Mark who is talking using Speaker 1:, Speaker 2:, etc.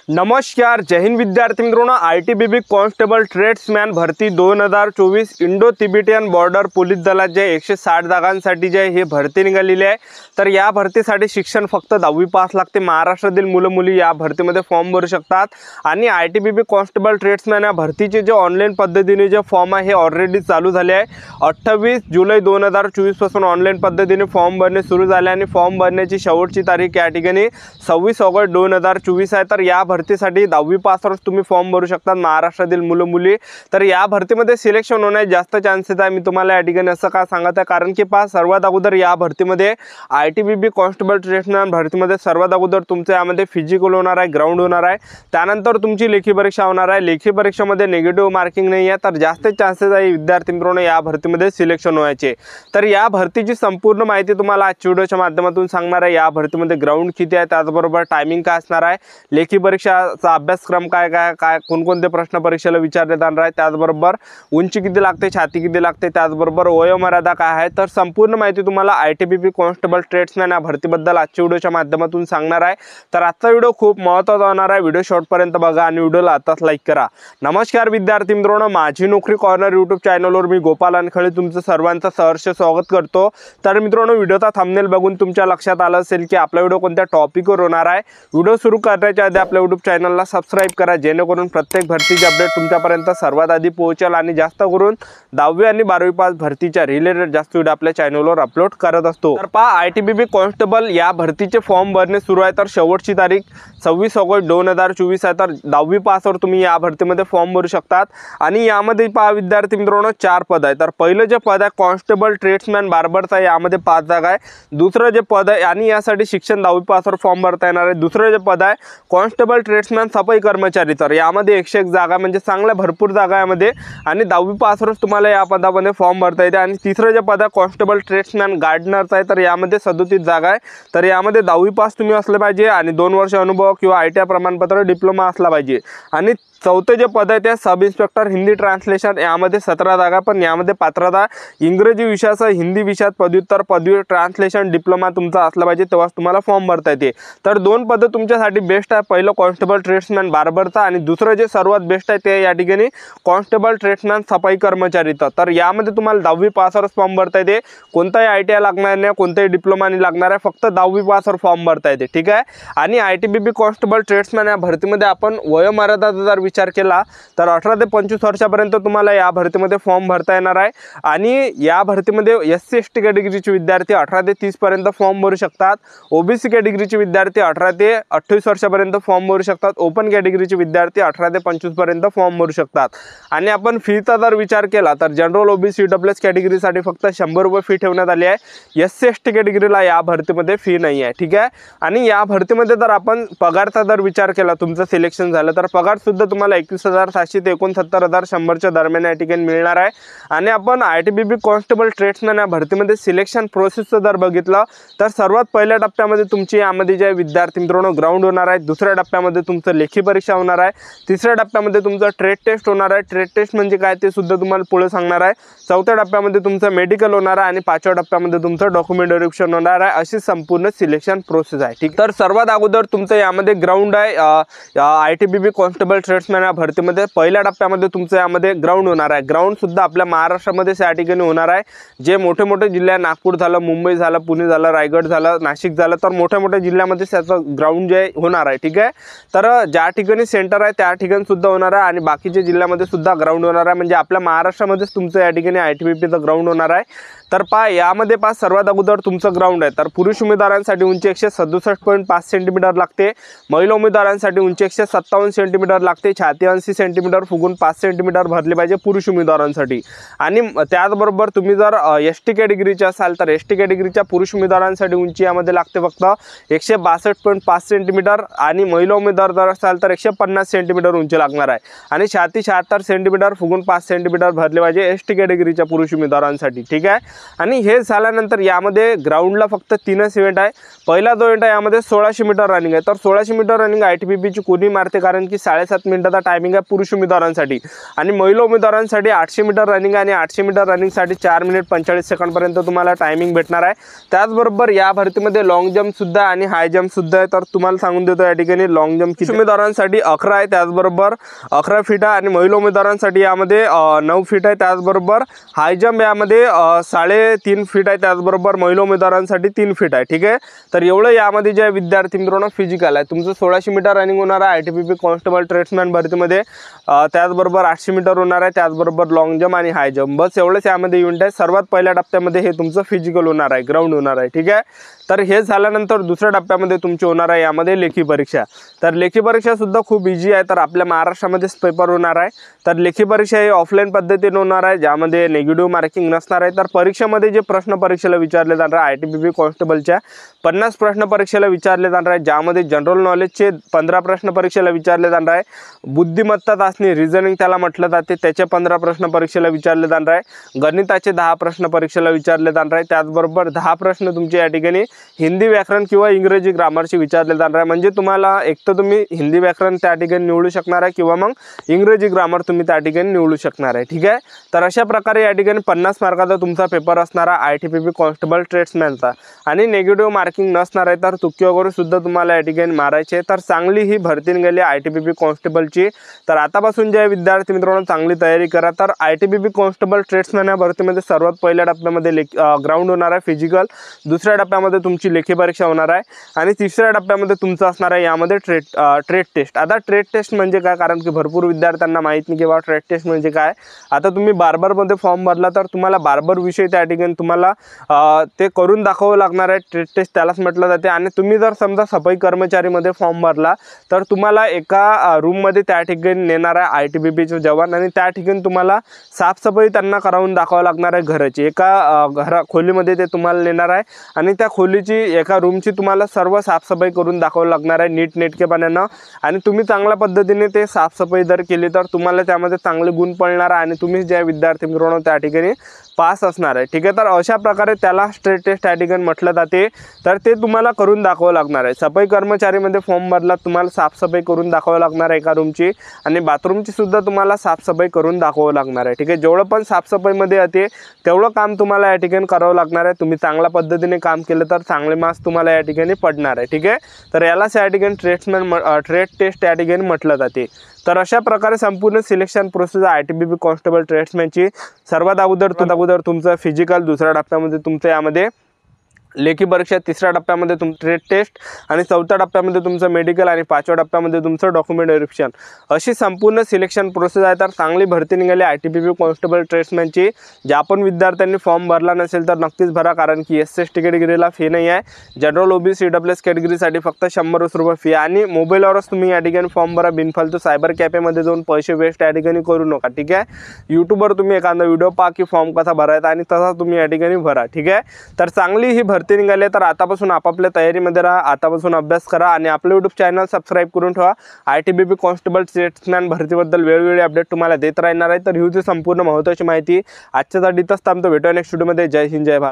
Speaker 1: नमस्कार, जय हिंद विद्यार्थी मित्रांनो। ITBP कॉन्स्टेबल ट्रेड्समॅन भरती 2024 इंडो तिबेटियन बॉर्डर पोलीस दलात जे 160 जागांसाठी जे हे भरती निघालेली आहे। तर या भरतीसाठी शिक्षण फक्त 10वी पास लागते। महाराष्ट्रातील मुलं मुली या भरतीमध्ये फॉर्म भरू शकतात आणि ITBP कॉन्स्टेबल ट्रेड्समॅन या भरतीचे जे ऑनलाईन पद्धतीने जे फॉर्म आहे हे ऑलरेडी चालू झाले आहे। 28 जुलै 2024 पासून ऑनलाईन पद्धतीने फॉर्म भरणे सुरू झाले आणि फॉर्म भरण्याची शेवटची तारीख या ठिकाणी 26 ऑगस्ट 2024 आहे। तर या भरतीसाठी 10वी पासवरच तुम्ही फॉर्म भरू शकतात महाराष्ट्रातील मुलं मुली। तर या भरतीमध्ये सिलेक्शन होण्याचे जास्त चान्सेस आहे। मी तुम्हाला या ठिकाणी असं का सांगत आहे, कारण की सर्वात अगोदर या भरतीमध्ये ITBP कॉन्स्टेबल ट्रेड्समॅन भरतीमध्ये सर्वात अगोदर तुमचे यामध्ये फिजिकल होणार आहे, ग्राउंड होणार आहे, त्यानंतर तुमची लेखी परीक्षा होणार आहे। लेखी परीक्षेमध्ये निगेटिव्ह मार्किंग नाही आहे, तर जास्त चान्सेस आहे विद्यार्थी मित्रांनो या भरतीमध्ये सिलेक्शन व्हायचे। तर या भरतीची संपूर्ण माहिती तुम्हाला आजच्या व्हिडिओच्या माध्यमातून सांगणार आहे। या भरतीमध्ये ग्राउंड किती आहे, त्याचबरोबर टायमिंग काय असणार आहे, लेखी परीक्षाचा अभ्यासक्रम काय काय काय कोणकोणते प्रश्न परीक्षेला विचारले जाणार आहे, त्याचबरोबर उंची किती लागते, छाती किती लागते, त्याचबरोबर वयोमर्यादा काय आहे, तर संपूर्ण माहिती तुम्हाला ITBP कॉन्स्टेबल ट्रेड्समॅन या भरतीबद्दल आजच्या व्हिडिओच्या माध्यमातून सांगणार आहे। तर आजचा व्हिडिओ खूप महत्त्वाचा होणार आहे। व्हिडिओ शेवटपर्यंत बघा आणि व्हिडिओला आताच लाईक करा। नमस्कार विद्यार्थी मित्रांनो, माझी नोकरी कॉर्नर यूट्यूब चॅनलवर मी गोपाल अनखळे तुमचं सर्वांचं सहर्ष स्वागत करतो। तर मित्रांनो, व्हिडिओचा थंबनेल बघून तुमच्या लक्षात आलं असेल की आपला व्हिडिओ कोणत्या टॉपिकवर होणार आहे। व्हिडिओ सुरू करण्याच्या आधी आपल्या यूट्यूब चॅनलला सबस्क्राइब करा, जेणेकरून प्रत्येक भरतीचे अपडेट तुमच्यापर्यंत सर्वात आधी पोहोचेल आणि जास्त करून 10वी आणि 12वी पास भरतीच्या रिलेटेड जास्त व्हिडिओ आपल्या चॅनलवर अपलोड करत असतो। तर ITBP कॉन्स्टेबल या भरतीचे फॉर्म भरणे सुरू आहे। तर शेवटची तारीख 26 ऑगस्ट 2024 आहे। तर 10वी पासवर तुम्ही या भरतीमध्ये फॉर्म भरू शकतात आणि यामध्ये विद्यार्थी मित्रांनो 4 पद आहे। तर पहिलं जे पद आहे कॉन्स्टेबल ट्रेड्समॅन बार्बरचं आहे, यामध्ये 5 जागा आहे। दुसरं जे पद आहे आणि यासाठी शिक्षण 10वी पासवर फॉर्म भरता येणार आहे। दुसरं जे पद आहे कॉन्स्टेबल ट्रेड्समॅन सफाई कर्मचारी, तर यामध्ये 101 जागा म्हणजे चांगल्या भरपूर जागा यामध्ये आणि 10वी पासवरच तुम्हाला या पदामध्ये फॉर्म भरता येते। आणि तिसरं जे पद आहे कॉन्स्टेबल ट्रेड्समॅन गार्डनरचं आहे, तर यामध्ये 37 जागा आहे। तर यामध्ये 10वी पास तुम्ही असले पाहिजे आणि 2 वर्ष अनुभव किंवा ITI प्रमाणपत्र डिप्लोमा असला पाहिजे। आणि चौथे जे पद आहे ते सब इन्स्पेक्टर हिंदी ट्रान्सलेशन, यामध्ये 17 जागा, पण यामध्ये पात्रता इंग्रजी विषयासह हिंदी विषयात पदव्युत्तर पदवी ट्रान्सलेशन डिप्लोमा तुमचा असला पाहिजे, तेव्हाच तुम्हाला फॉर्म भरता येते। तर 2 पद तुमच्यासाठी बेस्ट आहे, पहिलं कॉन्स्टेबल ट्रेड्समॅन बार्बरचा आणि दुसरं जे सर्वात बेस्ट आहे ते या ठिकाणी कॉन्स्टेबल ट्रेड्समॅन सफाई कर्मचारीचं। तर यामध्ये तुम्हाला 10वी पासवरच फॉर्म भरता येते, कोणताही ITI लागणार नाही, कोणताही डिप्लोमा नाही लागणार आहे, फक्त 10वी पासवर फॉर्म भरता येते, ठीक आहे। आणि ITBP कॉन्स्टेबल ट्रेड्समॅन या भरतीमध्ये आपण वयोमर्यादा जर विचार केला तर 18 ते 25 वर्षापर्यंत तुम्हाला या भरतीमध्ये फॉर्म भरता येणार आहे। आणि या भरतीमध्ये SC ST कॅटेगरीचे विद्यार्थी 18 ते 30 पर्यंत फॉर्म भरू शकतात। OBC कॅटेगरीचे विद्यार्थी 18 ते 28 वर्षापर्यंत फॉर्म भरू शकतात। ओपन कॅटेगरीचे विद्यार्थी 18 ते 25 पर्यंत फॉर्म भरू शकतात। आणि आपण फीचा जर विचार केला तर जनरल OBC EWS कॅटेगरीसाठी फक्त 100 रुपये फी ठेवण्यात आली आहे। SC ST कॅटेगरीला या भरतीमध्ये फी नाही आहे, ठीक आहे। आणि या भरतीमध्ये जर आपण पगारचा जर विचार केला, तुमचं सिलेक्शन झालं तर पगार सुद्धा तुम्हाला 21,700 ते 69,100 दरम्यान या ठिकाणी मिळणार आहे। आणि आपण ITBP कॉन्स्टेबल ट्रेड्समॅन या भरतीमध्ये सिलेक्शन प्रोसेसचं जर बघितलं तर सर्वात पहिल्या टप्प्यामध्ये तुमची यामध्ये जे विद्यार्थी मित्रांनो ग्राउंड होणार आहे, दुसऱ्या टप्प्यामध्ये तुमचं लेखी परीक्षा होणार आहे, तिसऱ्या टप्प्यामध्ये तुमचं ट्रेड टेस्ट होणार आहे। ट्रेड टेस्ट म्हणजे काय ते सुद्धा तुम्हाला पुढे सांगणार आहे। चौथ्या टप्प्यामध्ये तुमचं मेडिकल होणार आहे आणि 5व्या टप्प्यामध्ये तुमचं डॉक्युमेंट व्हेरिफिकेशन होणार आहे। अशी संपूर्ण सिलेक्शन प्रोसेस आहे, ठीक। तर सर्वात अगोदर तुमचं यामध्ये ग्राउंड आहे। ITBP कॉन्स्टेबल ट्रेड्समॅन या भरतीमध्ये पहिल्या टप्प्यामध्ये तुमचं यामध्ये ग्राउंड होणार आहे। ग्राउंड सुद्धा आपल्या महाराष्ट्रामध्ये या ठिकाणी होणार आहे। जे मोठे मोठे जिल्हे नागपूर झालं, मुंबई झालं, पुणे झालं, रायगड झालं, नाशिक झालं, तर मोठ्या मोठ्या जिल्ह्यामध्ये त्याचं ग्राउंड जे होणार आहे, ठीक आहे। तर ज्या ठिकाणी सेंटर आहे त्या ठिकाणी सुद्धा होणार आहे आणि बाकीच्या जिल्ह्यामध्ये सुद्धा ग्राउंड होणार आहे। म्हणजे आपल्या महाराष्ट्रामध्येच तुमचं या ठिकाणी ITBPचं ग्राउंड होणार आहे। तर यामध्ये सर्वात अगोदर तुमचं ग्राउंड आहे। तर पुरुष उमेदवारांसाठी उंची 167.5 सेंटीमीटर लागते, महिला उमेदवारांसाठी उंची 157 सेंटीमीटर लागते, छाती 80 सेंटीमीटर फुगून 5 सेंटीमीटर भरले पाहिजे पुरुष उमेदवारांसाठी। आणि त्याचबरोबर तुम्ही जर ST कॅटेगरीचे असाल तर ST कॅटेगरीच्या पुरुष उमेदवारांसाठी उंची यामध्ये लागते फक्त 162.5 सेंटीमीटर आणि महिला उमेदवार जर असाल तर 150 सेंटीमीटर उंची लागणार आहे आणि छाती 76 सेंटीमीटर फुगून 5 सेंटीमीटर भरले पाहिजे ST कॅटेगरीच्या पुरुष उमेदवारांसाठी, ठीक आहे। आणि हे झाल्यानंतर यामध्ये ग्राउंडला फक्त 3च इव्हेंट आहे। पहिला जो इव्हेंट आहे यामध्ये 1600 मीटर रनिंग आहे। तर 1600 मीटर रनिंग ITBBची कोणी मारते, कारण की 7.5 मिनिटाचा टायमिंग आहे पुरुष उमेदवारांसाठी, आणि महिला उमेदवारांसाठी 800 मीटर रनिंग आणि 800 मीटर रनिंगसाठी 4 मिनिट 45 सेकंडपर्यंत तुम्हाला टायमिंग भेटणार आहे। त्याचबरोबर या भरतीमध्ये लॉंग जंपसुद्धा आणि हाय जंपसुद्धा आहे। तर तुम्हाला सांगून देतो या ठिकाणी लॉंग जंप किती उमेदवारांसाठी 11 आहे, त्याचबरोबर 11 फीट आहे, आणि महिला उमेदवारांसाठी यामध्ये 9 फीट आहे। त्याचबरोबर हाय जंप यामध्ये 3.5 फीट आहे, त्याचबरोबर महिला उमेदवारांसाठी 3 फीट आहे। ठीक आहे, तर एवढं यामध्ये जे विद्यार्थी मित्रांनो फिजिकल आहे। तुमचं 1600 मीटर रनिंग होणार आहे ITBB कॉन्स्टेबल ट्रेड्समॅन भरतीमध्ये, त्याचबरोबर 800 मीटर होणार आहे, त्याचबरोबर लॉंग जंप आणि हाय जंप, बस एवढंच यामध्ये इव्हेंट आहे। सर्वात पहिल्या टप्प्यामध्ये हे तुमचं फिजिकल होणार आहे, ग्राउंड होणार आहे। ठीक आहे, तर हे झाल्यानंतर दुसऱ्या टप्प्यामध्ये तुमची होणार आहे यामध्ये लेखी परीक्षा। तर लेखी परीक्षा सुद्धा खूप इझी आहे। तर आपल्या महाराष्ट्रामध्येच पेपर होणार आहे। तर लेखी परीक्षा ही ऑफलाईन पद्धतीने होणार आहे, ज्यामध्ये नेगेटिव्ह मार्किंग नसणार आहे। तर परीक्षेमध्ये जे प्रश्न परीक्षेला विचारले जाणार आहे ITBB कॉन्स्टेबलच्या 50 प्रश्न परीक्षेला विचारले जाणार आहे, ज्यामध्ये जनरल नॉलेजचे 15 प्रश्न परीक्षेला विचारले जाणार आहे, बुद्धिमत्ता चाचणी रिझनिंग त्याला म्हटलं जाते त्याचे 15 प्रश्न परीक्षेला विचारले जाणार आहे, गणिताचे 10 प्रश्न परीक्षेला विचारले जाणार आहे, त्याचबरोबर 10 प्रश्न तुमचे या ठिकाणी हिंदी व्याकरण किंवा इंग्रजी ग्रामरचे विचारले जाणार आहे। म्हणजे तुम्हाला एक तर तुम्ही हिंदी व्याकरण त्या ठिकाणी निवडू शकणार आहे किंवा मग इंग्रजी ग्रामर तुम्ही त्या ठिकाणी निवडू शकणार आहे। ठीक आहे, तर अशा प्रकारे या ठिकाणी 50 मार्काचा तुमचा पेपर असणार आहे ITBB कॉन्स्टेबल ट्रेड्समॅनचा, आणि नेगेटिव्ह मार्किंग नसणार आहे। तर तुक्के वगैरे सुद्धा तुम्हाला या ठिकाणी मारायचे। तर चांगली ही भरती निघाली ITBB कॉन्स्टेबलची। तर आतापासून जे विद्यार्थी मित्रांनो चांगली तयारी करा। तर ITBB कॉन्स्टेबल ट्रेड्समॅन या भरतीमध्ये सर्वात पहिल्या टप्प्यामध्ये ग्राउंड होणार आहे फिजिकल, दुसऱ्या टप्प्यामध्ये तुमची लेखी परीक्षा होणार आहे, आणि तिसऱ्या टप्प्यामध्ये तुमचं असणार आहे यामध्ये ट्रेड टेस्ट। आता ट्रेड टेस्ट म्हणजे काय, कारण की भरपूर विद्यार्थ्यांना माहीत नाही की बा ट्रेड टेस्ट म्हणजे काय। आता तुम्ही बार्बरमध्ये फॉर्म भरला तर तुम्हाला बार्बर विषयी त्या ठिकाणी तुम्हाला ते करून दाखवावं लागणार आहे, ट्रेड टेस्ट त्यालाच म्हटलं जाते। आणि तुम्ही जर समजा सफाई कर्मचारीमध्ये फॉर्म भरला तर तुम्हाला एका रूममध्ये त्या ठिकाणी नेणार आहे ITBBचे जवान, आणि त्या ठिकाणी तुम्हाला साफसफाई त्यांना करावून दाखवावं लागणार आहे घराची। एका खोलीमध्ये ते तुम्हाला नेणार आहे, आणि त्या खोलीची एका रूमची तुम्हाला सर्व साफसफाई करून दाखवावं लागणार आहे नीटनेटकेपणानं। आणि तुम्ही चांगल्या पद्धतीने ते साफसफाई जर केली तर तुम्हाला त्यामध्ये चांगले गुण पडणार आहे, आणि तुम्ही ज्या विद्यार्थी मित्रांनो त्या ठिकाणी पास असणार आहे। ठीक आहे, तर अशा प्रकारे त्याला स्ट्रेट टेस्ट त्या ठिकाणी म्हटलं जाते। तर ते तुम्हाला करून दाखवावं लागणार आहे। सफाई कर्मचारीमध्ये फॉर्म भरला तुम्हाला साफसफाई करून दाखवावं लागणार आहे एका रूमची, आणि बाथरूमची सुद्धा तुम्हाला साफसफाई करून दाखवावं लागणार आहे। ठीक आहे, जेवढं पण साफसफाईमध्ये येते तेवढं काम तुम्हाला या ठिकाणी करावं लागणार आहे। तुम्ही चांगल्या पद्धतीने काम केलं तर चांगले मार्क्स तुम्हाला या ठिकाणी पडणार आहे। ठीक आहे, तर यालाच या ठिकाणी ट्रेड टेस्ट या ठिकाणी म्हटलं जाते। तर अशा प्रकारे संपूर्ण सिलेक्शन प्रोसेस ITBB कॉन्स्टेबल ट्रेड्समॅनची। सर्वात अगोदर तुमचं फिजिकल, दुसऱ्या टप्प्यामध्ये तुमचं यामध्ये लेखी परीक्षा, तिसऱ्या टप्प्यामध्ये तुमचं ट्रेड टेस्ट, आणि चौथ्या टप्प्यामध्ये तुमचं मेडिकल, आणि पाचव्या टप्प्यामध्ये तुमचं डॉक्युमेंट व्हेरिफिकेशन, अशी संपूर्ण सिलेक्शन प्रोसेस आहे। तर चांगली भरती निघाली ITBB कॉन्स्टेबल ट्रेड्समॅनची। ज्या पण विद्यार्थ्यांनी फॉर्म भरला नसेल तर नक्कीच भरा, कारण की SC कॅटेगरीला फी नाही आहे। जनरल OBC EWS कॅटेगरीसाठी फक्त 100 रुपये फी, आणि मोबाईलवरच तुम्ही या ठिकाणी फॉर्म भरा, बिनफालतू सायबर कॅफेमध्ये जाऊन पैसे वेस्ट या ठिकाणी करू नका। ठीक आहे, यूट्यूबवर तुम्ही एखादा व्हिडिओ पहा की फॉर्म कसा भरायचा, आणि तसा तुम्ही या ठिकाणी भरा। ठीक आहे, तर चांगली ही भरती निघाले। तर आतापासून आपापल्या तयारीमध्ये राहा, आतापासून अभ्यास करा, आणि आपलं यूट्यूब चॅनल सबस्क्राईब करून ठेवा। ITBB कॉन्स्टेबल ट्रेड्समॅन भरतीबद्दल वेळोवेळी अपडेट तुम्हाला देत राहणार आहे। तर ही होती संपूर्ण महत्त्वाची माहिती आजच्यासाठी। इथंच थांबतो, भेटूया नेक्स्ट व्हिडिओमध्ये। जय हिंद, जय भारत।